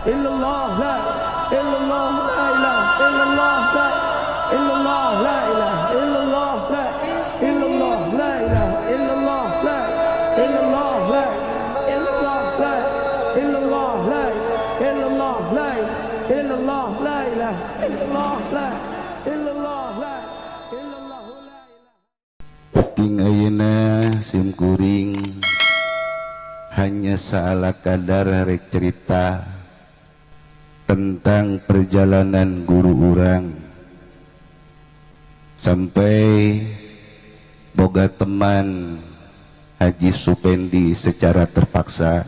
illallah, la illallah, la ilaha illallah, la illallah, la ilaha illallah, la illallah, la ilaha illallah, la illallah, la illallah, la illallah, la illallah, la illallah, la ilaha illallah, la illallah, la illallah, la ilaha. Ing ayeuna sim kuring hanya saala kadar rek cerita tentang perjalanan guru urang sampai boga teman Haji Supendi secara terpaksa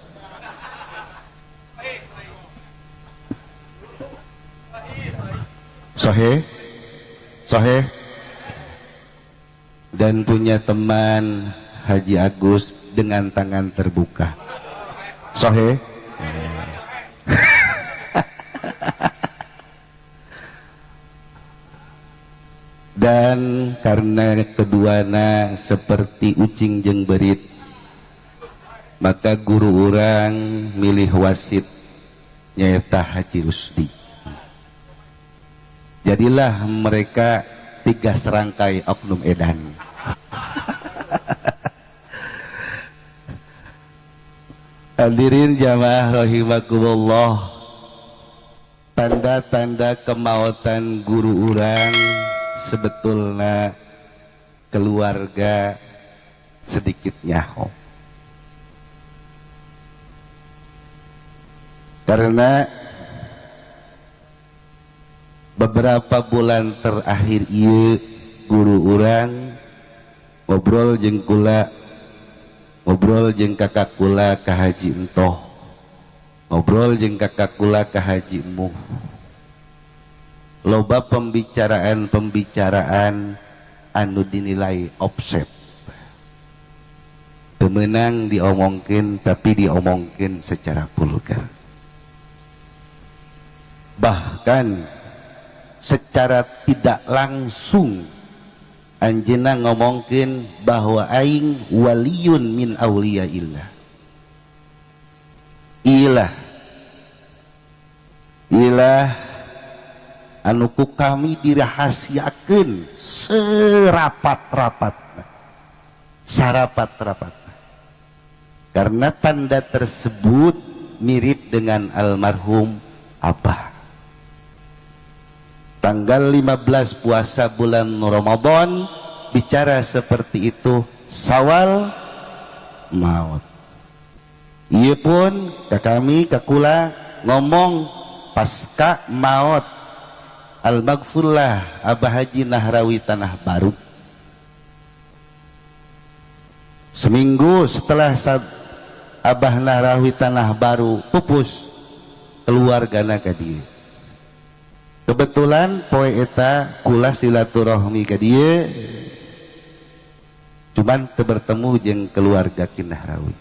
Sohe dan punya teman Haji Agus dengan tangan terbuka. Sohe dan karena keduana seperti ucing jeung berit, maka guru orang milih wasit nyaeta Haji Rusdi. Jadilah mereka 3 serangkai oknum edan. Hadirin jamaah rahimakumullah, tanda-tanda kemautan guru urang sebetulnya keluarga sedikit nyaho. Karena beberapa bulan terakhir ieu guru urang ngobrol jeung kula, ngobrol jeung kakak kula ka Haji Entoh, ngobrol jeung kakak kula ka Haji Muh. Loba pembicaraan anu dinilai offset, teu meunang diomongkeun tapi diomongkeun secara vulgar, bahkan secara tidak langsung anjeunna ngomongkeun bahwa aing waliyun min auliyaillah. Ilah anu ku kami dirahasiakeun serapat-rapatna, sarapat-rapatna. Karena tanda tersebut mirip dengan almarhum Abah. Tanggal 15 puasa bulan Ramadan bicara seperti itu, sawal maut. Ieu pun ka kami ka kula ngomong pasca maut al-maghfurlah Abah Haji Nahrawi Tanah Baru. Seminggu setelah Abah Nahrawi Tanah Baru pupus, keluargana ka dieu. Kebetulan poe eta kula silaturahmi ka dieu, cuman teu bertemu jeung keluarga Ki Nahrawi.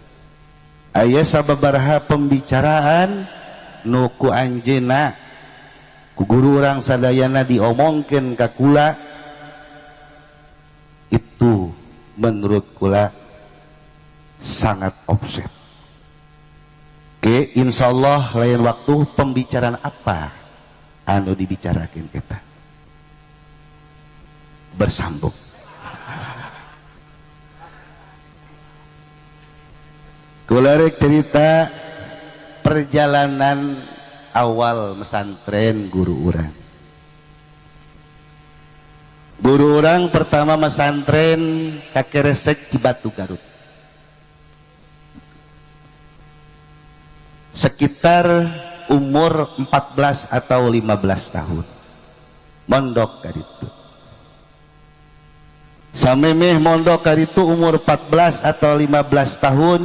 Aya sababaraha pembicaraan nu ku anjeunna ku guru urang sadayana diomongkeun ka kula, itu menurut kula sangat offset. Oke, insyaallah lain waktu pembicaraan apa anu dibicarakan kita bersambung. Kula rek cerita perjalanan awal mesantren guru urang. Guru urang pertama mesantren Kakeresek Cibatu Garut. Sekitar umur 14 atau 15 tahun mondok ka ditu. Samemeh mondok ka ditu umur 14 atau 15 tahun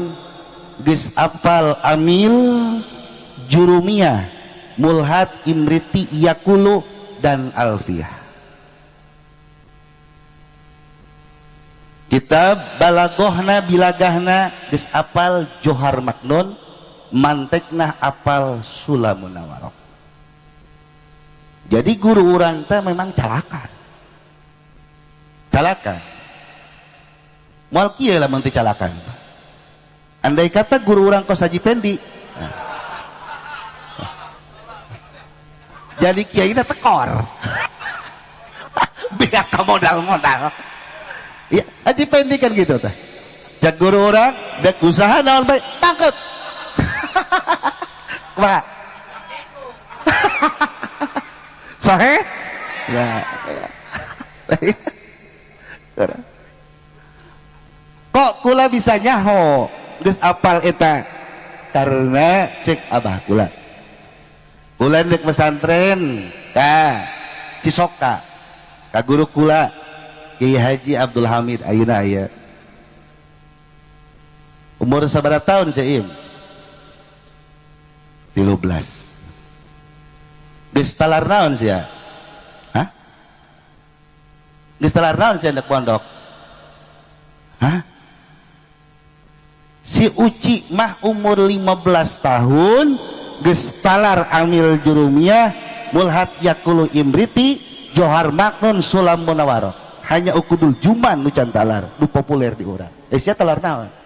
geus apal Amil, Jurumiyah, Mulhat, Imriti, Yakulu dan Alfiyah. Kitab balagohna bilagahna geus apal Johar Maknun, mantekna apal Sulamun Nawarok. Jadi guru urang teh memang calakan. Moal kieu lamun teu calakan. Andai kata guru urang kos Haji Pendi, jadi kiai na tekor biar ke modal-modal ya Haji Pendi kan gitu teh jak guru orang dek usaha naon baik tangkep kumaha sahe ya kok kula bisa nyaho geus apal eta karena cek abah kula dek pesantren ka Cisoka ka guru kula Kiai Haji Abdul Hamid ayeuna aya umur sabaraha tahun sih im 13 geus talar naon sia hah geus talar naon sia anak pondok hah si Uci mah umur 15 tahun gestalar amil jurumiyah mulhat yakulu imriti johar maknun sulam munawaroh hanya ukudul juman nu can talar nu populer di urang sia talar naon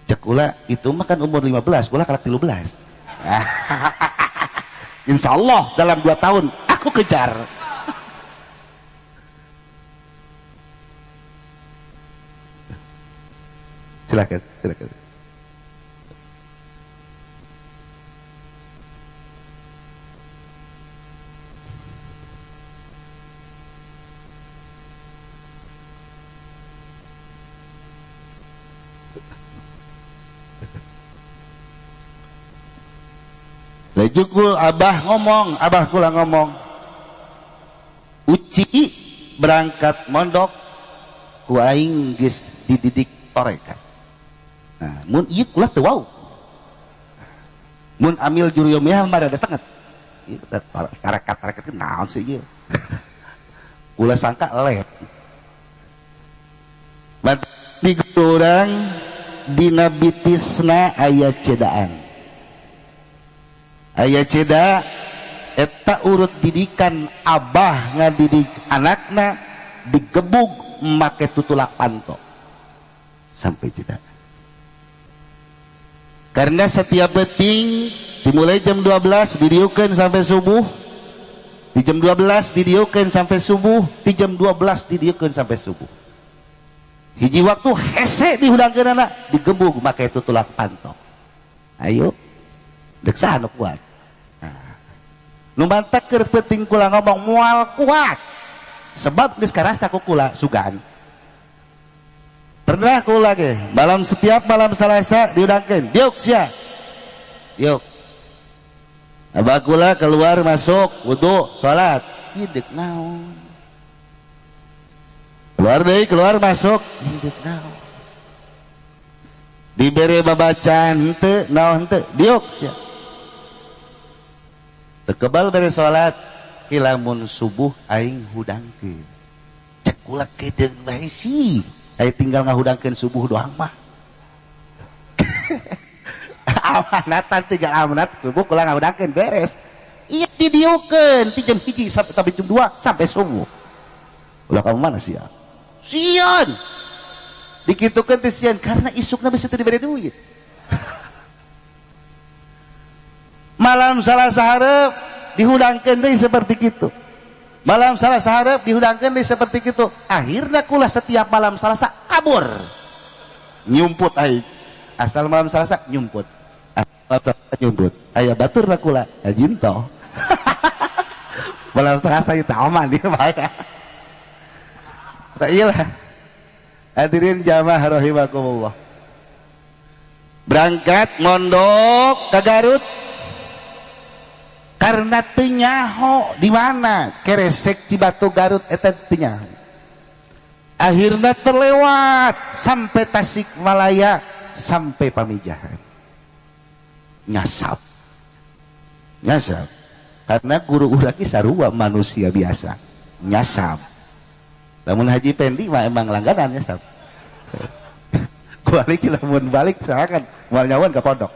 cek ula itu mah kan umur 15 ula kalak 13 insyaallah dalam 2 tahun aku kejar silakan silakan Lejukul abah ngomong, abah kula ngomong Uci berangkat mondok ku aing geus dididik torekan. Nah, mun ieu kula teu wau. Mun amil juruyumiyah mah rada tenget. Ieu tarekat-tarekat teh naon sih ieu? Kula sangka lep. Di urang dina bitisna aya cedaan. Aya ceda eta urut didikan abah ngadidik anakna digebug make tutulak panto sampai ceda karena setiap beting dimulai jam 12 didieukeun sampai subuh di jam 12 didieukeun sampai subuh di jam 12 didieukeun sampai subuh hiji waktu hese dihudangkeun anak digebug make tutulak panto ayo dek saha nu kuat numantak keur peuting kula ngomong moal kuat sebab geus karasa ku kula sugan pernah kula ge setiap malam Salasa diudangkeun diuk sia yuk abah kula keluar masuk wudu salat hidek naon keluar deui keluar masuk hidek naon dibere babacaan henteu naon henteu diuk sia tekebal dari sholat kilamun subuh aing hudangkeun cek kula kedeung bae sih aing tinggal ngahudangkeun subuh doang mah amanatan tinggal amanat subuh kula ngahudangkeun beres iya didieukeun ti jam 1 sampai jam 2 sampai subuh ulah kamu mana sih ya sieun dikitukeun teh sieun karena isukna bisa teu dibere duit malam Salasa hareup dihudangkeun deui seperti kitu malam Salasa hareup dihudangkeun deui seperti kitu akhirna kula setiap malam Salasa kabur nyumput aing asal malam Salasa nyumput aya baturna kula ajinto malam Salasa itu aman dia bahaya tak iyalah hadirin jamaah rahimakumullah berangkat mondok ke Garut karena tenyaho di mana keresek di Batu Garut eta tenyaho akhirnya terlewat sampai Tasikmalaya sampai Pamijahan nyasap karena guru urang sarua manusia biasa nyasap namun Haji Pendi mah emang langganan nyasap balik lamun balik sakan moal nyawan ke pondok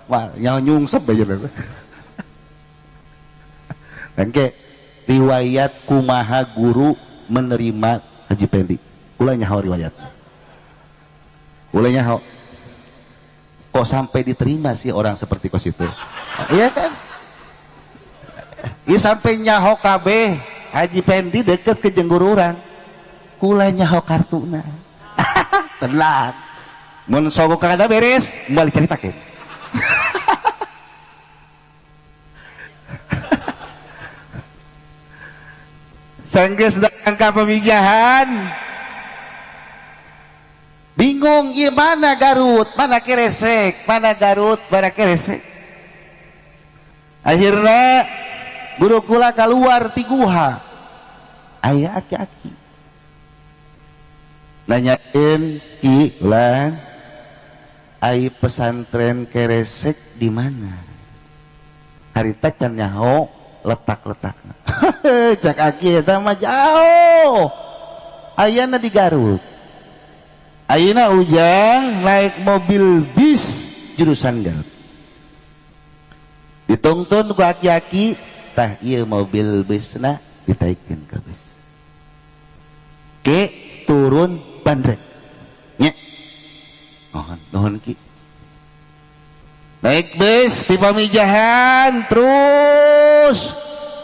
moal nyawa nyungsep aja Engke riwayat kumaha guru menerima Haji Pendi. Ulah nyaho riwayatnya. Ulah nyaho. Kok sampai diterima sih orang seperti kos itu? Iya kan? ieu sampai nyaho kabeh Haji Pendi deket ke jeung guru urang kula nyaho kartuna tenang mun sogok kada beres balik cari paket sanggeus datang ka pamijahan bingung ieu mana Garut mana Keresek mana Garut mana Keresek akhirna guru kula keluar ti guha aya aki-aki nanyain ki lah ai pesantren Keresek di mana harita can nyaho letak-letakna cak aki eta mah jauh ayana di Garut ayeuna ujang naik mobil bis jurusan Garut ditungtun ku aki-aki tah ieu mobil busna ditaikeun ka bus ke turun bandrek nya nuhun ki naik bus di pamijahan terus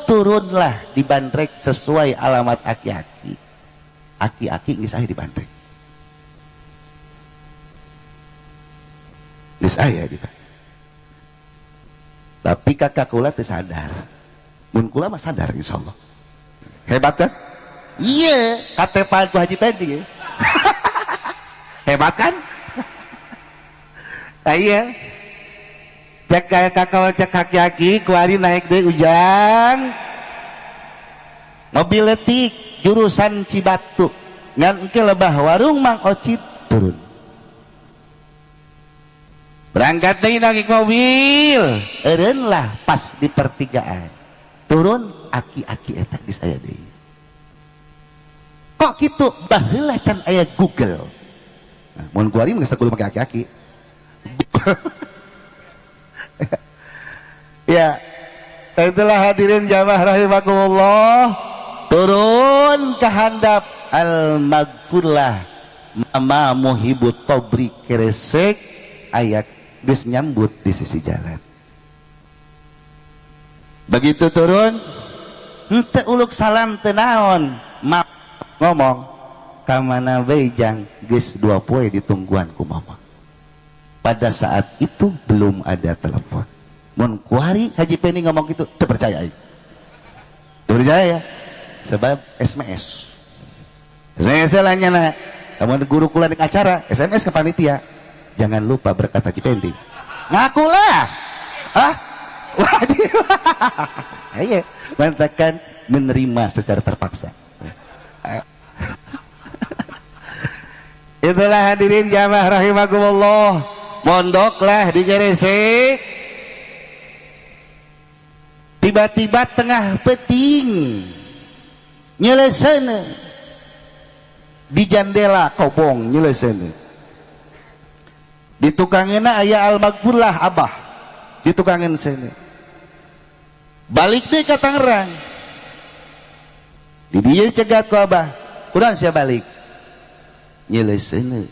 turunlah di bandrek sesuai alamat aki-aki aki-aki geus aya di bandrek geus aya di bandrek tapi kakak kula teu sadar mun kula mah sadar insyaallah hebat kan iya katepan ku Haji Pendi ya. Hebat kan iya cek kaya kakak cek kaki-kaki kuari naik deh ujang mobil letik jurusan Cibatu ngan ke lebah warung Mang Ocit turun berangkat deh naik mobil eureun lah pas di pertigaan turun aki-aki eta geus aya deui kok gitu baheula can aya Google nah, mun kuari geus kudu make aki-aki ya itulah hadirin jamaah rahimakumullah turun ke handap al-maghfurlah mama muhibut tobri Keresek ayat geus nyambut di sisi jalan begitu turun henteu uluk salam teu naon ngomong ka mana bae jang geus 2 poe ditungguan ku mama pada saat itu belum ada telepon mun kuari Haji Pendi ngomong gitu teu percaya ya sebab SMS lah nyana kamu guru kula di acara SMS ke panitia jangan lupa berkata Haji Pendi ngakulah wajib ayo mantakan menerima secara terpaksa itulah hadirin jamaah rahimakumullah mondoklah di Keresek tiba-tiba tengah peting nyeleseuna di jandela kobong nyeleseuna di tukangeuna aya al-maghfurlah abah di tukangan sana balik deh ke Tangerang di dia cegat ku abah urang sia balik nyeleseuna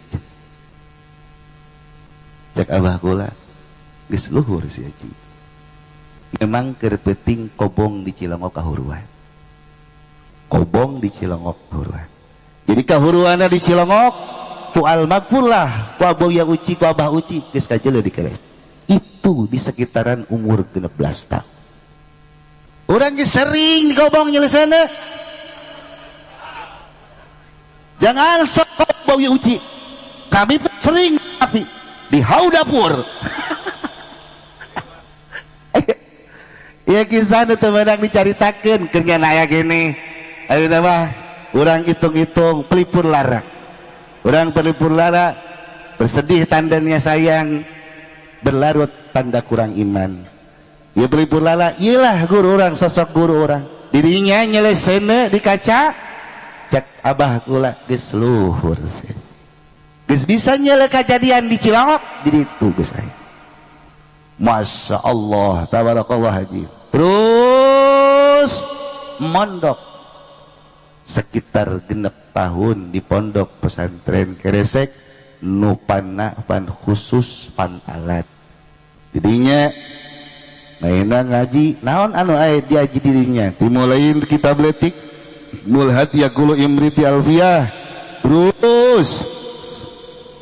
cek abah kula geus luhur si Haji memang keur peuting kobong di Cilongok kahuruan kobong di Cilongok kahuruan jadi kahuruanna di Cilongok ku al-maghfurlah ku aboya uci ku abah uci geus kajeuleuh di Keres itu di sekitaran umur 16 tahun orang sering digobong nyeleseuna jangan sok bau uci kami sering tapi di haudapur ya kisah nu teu meunang dicaritakeun keur nya aya gini ayeuna mah urang hitung-hitung pelipur lara urang pelipur lara bersedih tandanya sayang berlarut tanda kurang iman ya pelipur lala iyalah guru orang sosok guru orang dirinya nyeleseuna di kaca cek abah kula geus luhur geus bisa nyele kejadian di Cilongok di ditu geus aya Masya Allah tabarakallah Haji terus mondok sekitar 6 tahun di pondok pesantren Keresek nu pan khusus pan alat jadinya Naina ngaji naon anu aya diaji dirinya dimulain kitab letik mulhat yaqulu imriti alfiyah terus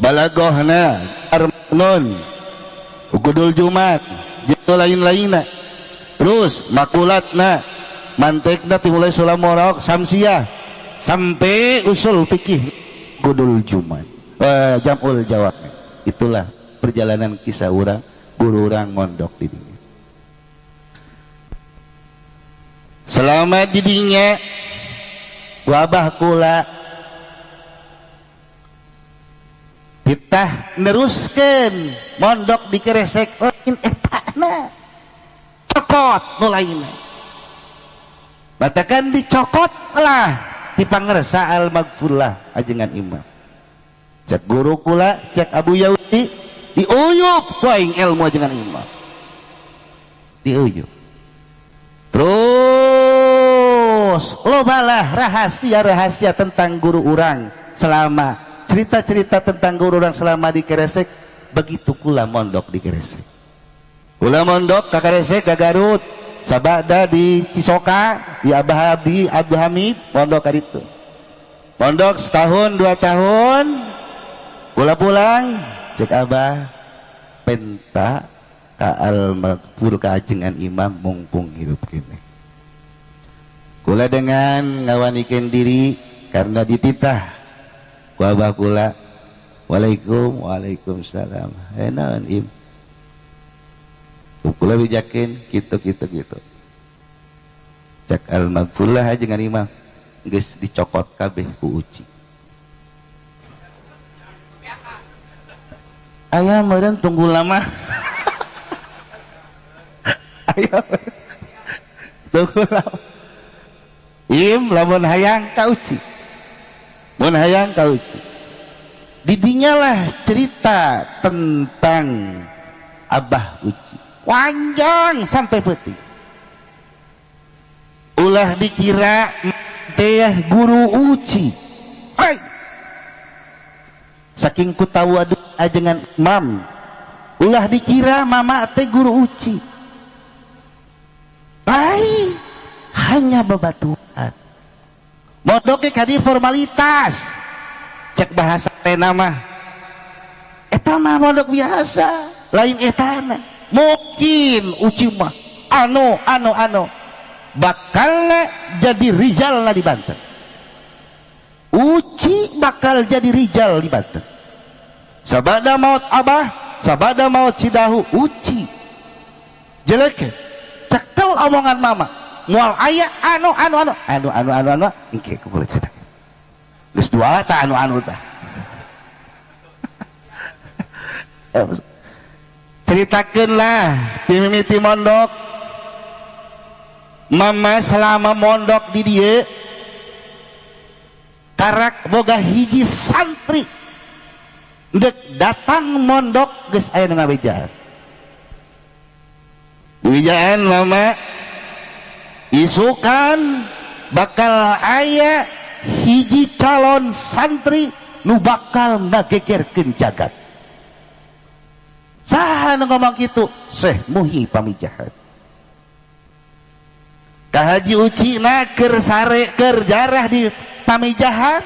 balagohna arnon ukudul jumat jeung lain-lainna terus makulatna mantekna timulai sulam morok samsiah sampai usul fikih kudul jumat jamul jawab. Itulah perjalanan kisah orang guru orang mondok di dunia. Selama didinya wabah kula kita neruskan mondok di Keresek lain etana cokot nulaina batakan dicokot lah di pangersa al magfurlah ajengan imam cek guru kula cek Abu Yahudi diuyup ku aing ilmu ajengan imam diuyup terus lobalah rahasia-rahasia tentang guru orang selama cerita-cerita tentang guru orang selama di Keresek. Begitu kula mondok di Keresek, kula mondok ke Keresek ke Garut sabada di Cisoka di Abah Abdi Abdul Hamid mondok ka ditu mondok setahun 2 tahun kula pulang cek Abah penta ka al-magfur ka ajengan imam mumpung hidup kene kula dengan ngawanikeun diri karena dititah ku Abah kula waalaikumsalam naon im kula bijakeun kitu cek al-magfur lah ajengan imam geus dicokot kabeh ku uci aya meureun tunggu lama ayo tunggu lama im lamun hayang ka uci mun hayang ka uci didinya lah cerita tentang Abah uci panjang sampai peuting ulah dikira teh guru uci saking ku tawaduk ajengan imam ulah dikira mama teh guru uci lain hanya bebatuan mondok ke kadi formalitas cek bahasa teh nama eta mah mondok biasa lain etana mungkin uci mah anu bakalna jadi rijal di Banten uci bakal jadi rijal di Banten sabada maut Abah sabada maut Cidahu uci jelek cekel omongan mama mual aya anu engke kumpul cerita geus dua ta anu tah ceritakeun lah ti mimiti mondok mama selama mondok di dieu karak boga hiji santri dek datang mondok geus aya nu ngabejaan wijaan mama isukan bakal aya hiji calon santri nu bakal ngagegerkeun jagat saha nu ngomong kitu Syekh Muhi Pamijahan ka Haji Ucina keur sare keur jarah di Pamijahan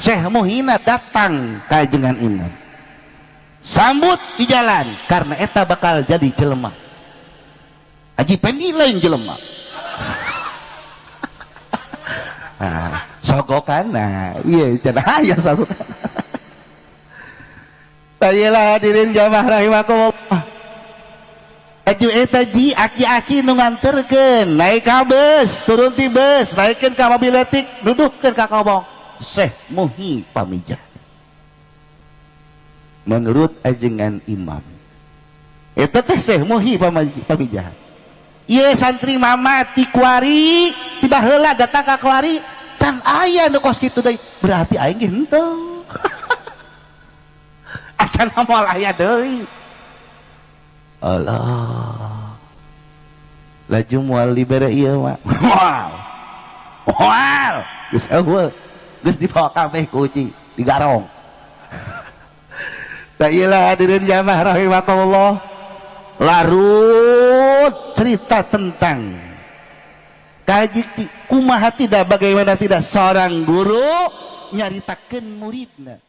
Syekh Muhina datang ka ajengan imam sambut di jalan karena eta bakal jadi jelema Haji Pendi lain jelema sogokana iya cenah aya sogokan bayelah hadirin jamaah rahimakumullah aju eta ji aki-aki nu nganterkeun naik ka beus turun ti beus naikeun ka mobil letik dudukkeun ka kobong Syekh Muhi Pamijahan menurut ajengan imam eta teh Syekh Muhi Pamijahan ieu santri mama ti kuari tiba heula datang ka kuari can aya nu kos kitu deui berarti aing ge henteu asal moal aya deui Allah laju moal libere ieu mah moal geus eueuh geus dibawa kabeh ku uci digarong da ieu lah hadirin jamaah rahimakumullah larut cerita tentang kaji kumaha tidak bagaimana tidak seorang guru nyaritakeun muridna